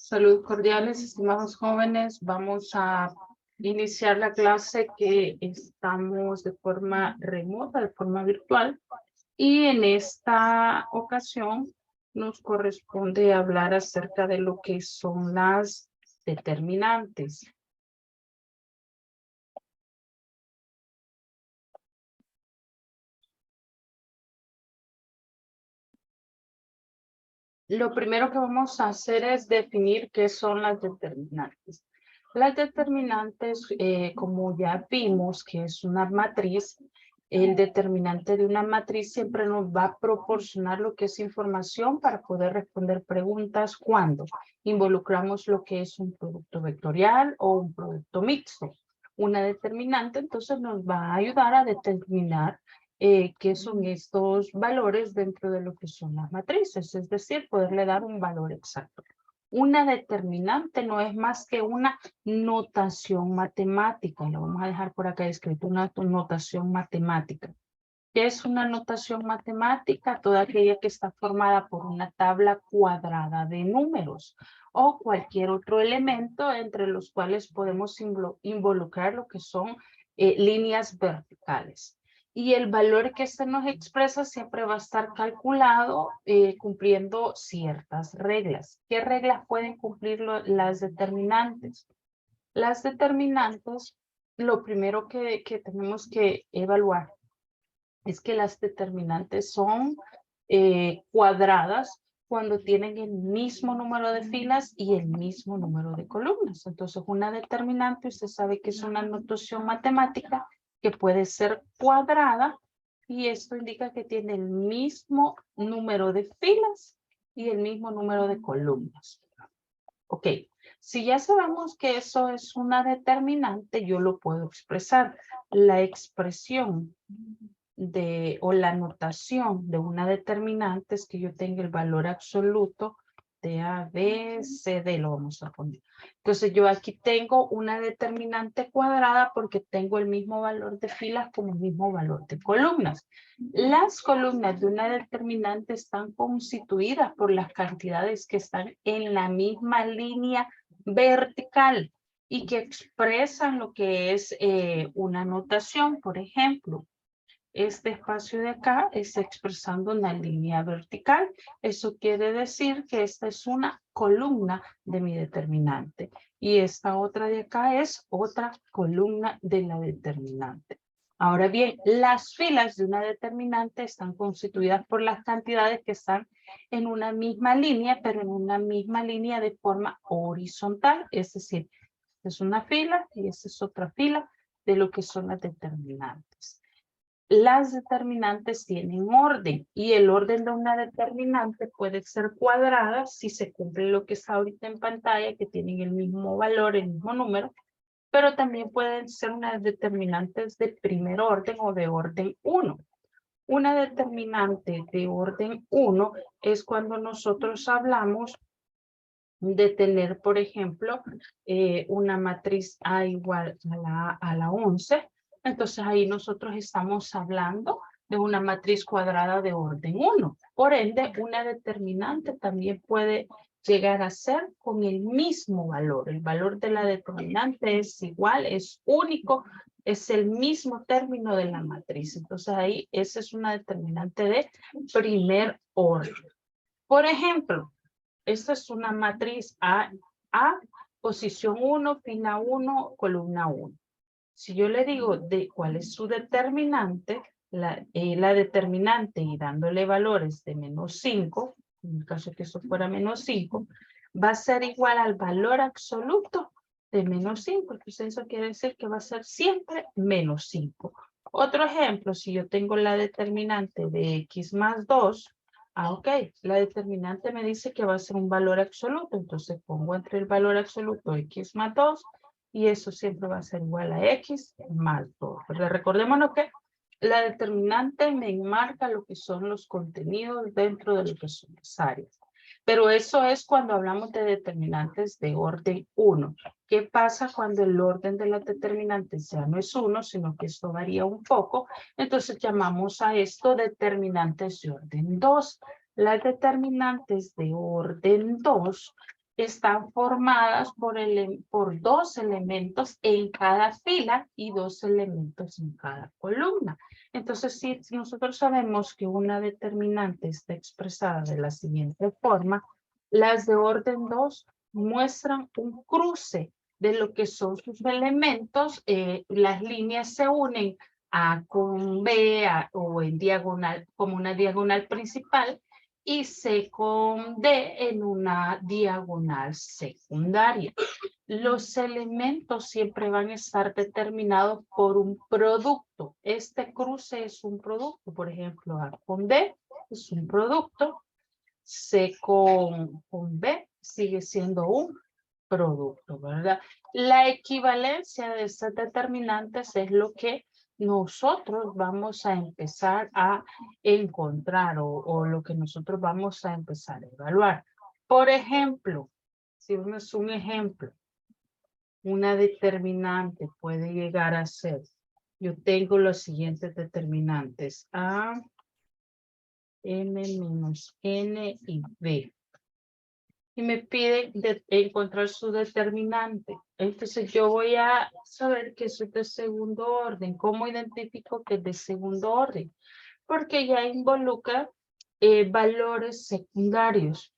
Salud cordiales, estimados jóvenes. Vamos a iniciar la clase que estamos de forma remota, de forma virtual. Y en esta ocasión nos corresponde hablar acerca de lo que son las determinantes. Lo primero que vamos a hacer es definir qué son las determinantes. Las determinantes, como ya vimos que es una matriz, el determinante de una matriz siempre nos va a proporcionar lo que es información para poder responder preguntas cuando involucramos lo que es un producto vectorial o un producto mixto. Una determinante entonces nos va a ayudar a determinar qué son estos valores dentro de lo que son las matrices, es decir, poderle dar un valor exacto. Una determinante no es más que una notación matemática. Lo vamos a dejar por acá escrito, una notación matemática. ¿Qué es una notación matemática? Toda aquella que está formada por una tabla cuadrada de números o cualquier otro elemento entre los cuales podemos involucrar lo que son líneas verticales. Y el valor que se nos expresa siempre va a estar calculado cumpliendo ciertas reglas. ¿Qué reglas pueden cumplir las determinantes? Las determinantes, lo primero que tenemos que evaluar es que las determinantes son cuadradas cuando tienen el mismo número de filas y el mismo número de columnas. Entonces, una determinante, usted sabe que es una notación matemática que puede ser cuadrada y esto indica que tiene el mismo número de filas y el mismo número de columnas. Ok, si ya sabemos que eso es una determinante, yo lo puedo expresar. La expresión o la notación de una determinante es que yo tenga el valor absoluto de A, B, C, D, lo vamos a poner. Entonces yo aquí tengo una determinante cuadrada porque tengo el mismo valor de filas como el mismo valor de columnas. Las columnas de una determinante están constituidas por las cantidades que están en la misma línea vertical y que expresan lo que es una notación. Por ejemplo, este espacio de acá está expresando una línea vertical. Eso quiere decir que esta es una columna de mi determinante. Y esta otra de acá es otra columna de la determinante. Ahora bien, las filas de una determinante están constituidas por las cantidades que están en una misma línea, pero en una misma línea de forma horizontal. Es decir, es una fila y esta es otra fila de lo que son las determinantes. Las determinantes tienen orden y el orden de una determinante puede ser cuadrada si se cumple lo que está ahorita en pantalla, que tienen el mismo valor, el mismo número, pero también pueden ser unas determinantes de primer orden o de orden 1. Una determinante de orden 1 es cuando nosotros hablamos de tener, por ejemplo, una matriz A igual a la 11. Entonces ahí nosotros estamos hablando de una matriz cuadrada de orden 1. Por ende, una determinante también puede llegar a ser con el mismo valor. El valor de la determinante es igual, es único, es el mismo término de la matriz. Entonces ahí esa es una determinante de primer orden. Por ejemplo, esta es una matriz A, posición 1, fila 1, columna 1. Si yo le digo de cuál es su determinante, la determinante y dándole valores de menos 5, en el caso que eso fuera menos 5, va a ser igual al valor absoluto de menos 5. Entonces eso quiere decir que va a ser siempre menos 5. Otro ejemplo, si yo tengo la determinante de x más 2, ok, la determinante me dice que va a ser un valor absoluto, entonces pongo entre el valor absoluto x más 2 y eso siempre va a ser igual a x más 2. Pero recordémonos que la determinante me enmarca lo que son los contenidos dentro de lo que son las áreas. Pero eso es cuando hablamos de determinantes de orden 1. ¿Qué pasa cuando el orden de las determinantes ya no es 1, sino que esto varía un poco? Entonces llamamos a esto determinantes de orden 2. Las determinantes de orden 2 están formadas por 2 elementos en cada fila y 2 elementos en cada columna. Entonces, si nosotros sabemos que una determinante está expresada de la siguiente forma, las de orden 2 muestran un cruce de lo que son sus elementos. Las líneas se unen A con B o en diagonal, como una diagonal principal, y C con D en una diagonal secundaria. Los elementos siempre van a estar determinados por un producto. Este cruce es un producto. Por ejemplo, A con D es un producto. C con B sigue siendo un producto, ¿verdad? La equivalencia de estas determinantes es lo que nosotros vamos a empezar a encontrar o lo que nosotros vamos a empezar a evaluar. Por ejemplo, si vemos un ejemplo, una determinante puede llegar a ser, yo tengo los siguientes determinantes, A, M menos N y B. Y me pide encontrar su determinante. Entonces yo voy a saber que eso es de segundo orden. ¿Cómo identifico que es de segundo orden? Porque ya involucra valores secundarios.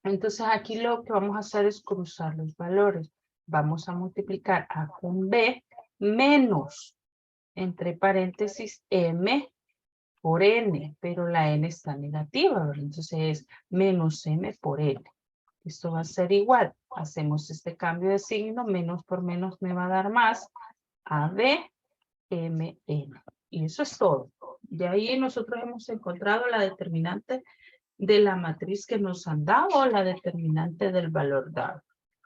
Entonces aquí lo que vamos a hacer es cruzar los valores. Vamos a multiplicar A con B menos, entre paréntesis, M por N, pero la N está negativa, ¿verdad? Entonces es menos M por N. Esto va a ser igual. Hacemos este cambio de signo. Menos por menos me va a dar más. AB, MN. Y eso es todo. De ahí nosotros hemos encontrado la determinante de la matriz que nos han dado, la determinante del valor dado.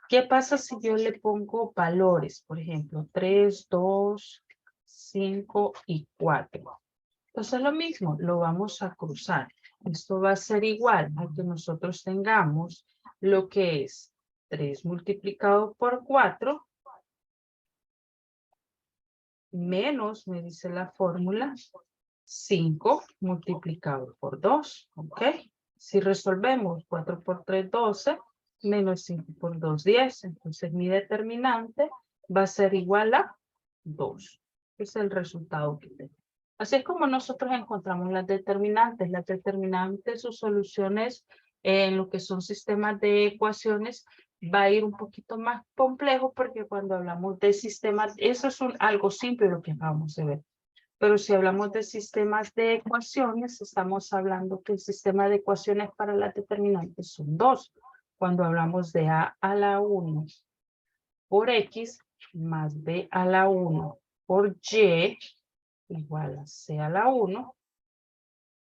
¿Qué pasa si yo le pongo valores? Por ejemplo, 3, 2, 5 y 4. Entonces lo mismo, lo vamos a cruzar. Esto va a ser igual a que nosotros tengamos lo que es 3 multiplicado por 4 menos, me dice la fórmula, 5 multiplicado por 2, ¿ok? Si resolvemos 4 por 3, 12, menos 5 por 2, 10. Entonces mi determinante va a ser igual a 2. Es el resultado que tengo. Así es como nosotros encontramos las determinantes. Las determinantes, sus soluciones en lo que son sistemas de ecuaciones, va a ir un poquito más complejo porque cuando hablamos de sistemas, eso es algo simple lo que acabamos de ver. Pero si hablamos de sistemas de ecuaciones, estamos hablando que el sistema de ecuaciones para las determinantes son 2. Cuando hablamos de A a la 1 por X más B a la 1 por Y igual a C a la 1,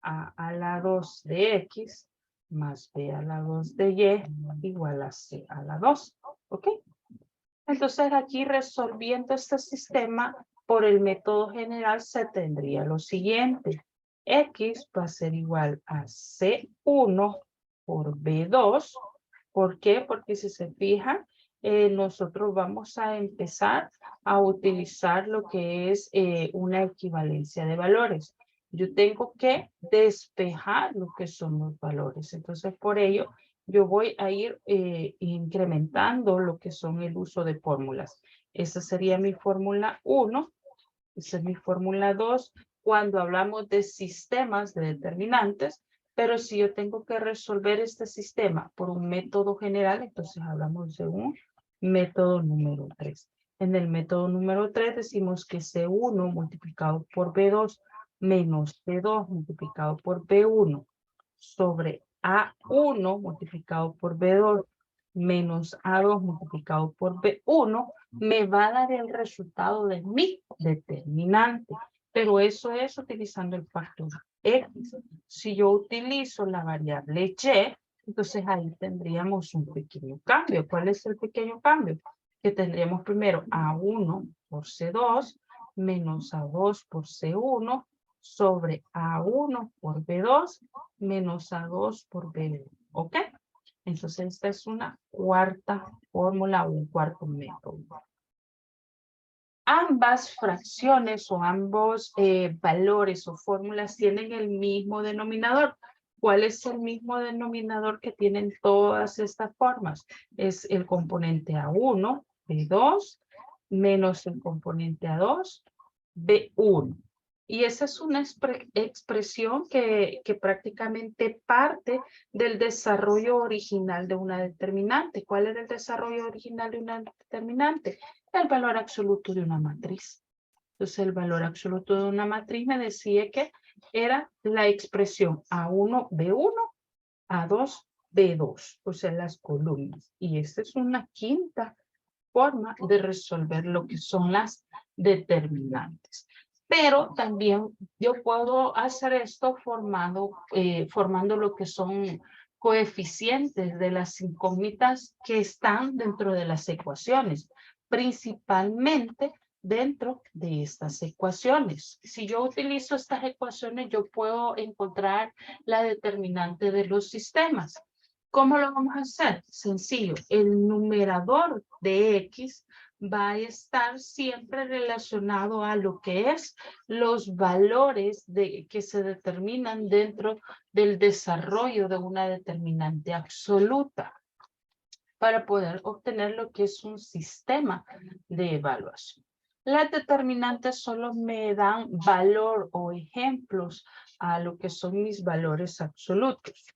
a la 2 de X más B a la 2 de Y igual a C a la 2. ¿Ok? Entonces aquí resolviendo este sistema por el método general se tendría lo siguiente. X va a ser igual a C1 por B2. ¿Por qué? Porque si se fijan, nosotros vamos a empezar a utilizar lo que es una equivalencia de valores. Yo tengo que despejar lo que son los valores. Entonces, por ello, yo voy a ir incrementando lo que son el uso de fórmulas. Esa sería mi fórmula 1. Esa es mi fórmula 2. Cuando hablamos de sistemas de determinantes, pero si yo tengo que resolver este sistema por un método general, entonces hablamos de un método número 3. En el método número 3 decimos que C1 multiplicado por B2 menos B2 multiplicado por B1 sobre A1 multiplicado por B2 menos A2 multiplicado por B1 me va a dar el resultado de mi determinante. Pero eso es utilizando el factor X. Si yo utilizo la variable Y, entonces ahí tendríamos un pequeño cambio. ¿Cuál es el pequeño cambio? Que tendríamos primero A1 por C2 menos A2 por C1 sobre A1 por B2 menos A2 por B1. ¿Ok? Entonces esta es una cuarta fórmula o un cuarto método. Ambas fracciones o ambos valores o fórmulas tienen el mismo denominador. ¿Cuál es el mismo denominador que tienen todas estas formas? Es el componente A1, B2, menos el componente A2, B1. Y esa es una expresión que prácticamente parte del desarrollo original de una determinante. ¿Cuál era el desarrollo original de una determinante? El valor absoluto de una matriz. Entonces, el valor absoluto de una matriz me decía que era la expresión A1, B1, A2, B2, o sea, las columnas. Y esta es una quinta forma de resolver lo que son las determinantes. Pero también yo puedo hacer esto formando lo que son coeficientes de las incógnitas que están dentro de las ecuaciones, principalmente dentro de estas ecuaciones. Si yo utilizo estas ecuaciones, yo puedo encontrar la determinante de los sistemas. ¿Cómo lo vamos a hacer? Sencillo, el numerador de X va a estar siempre relacionado a lo que es los valores que se determinan dentro del desarrollo de una determinante absoluta para poder obtener lo que es un sistema de evaluación. Las determinantes solo me dan valor o ejemplos a lo que son mis valores absolutos.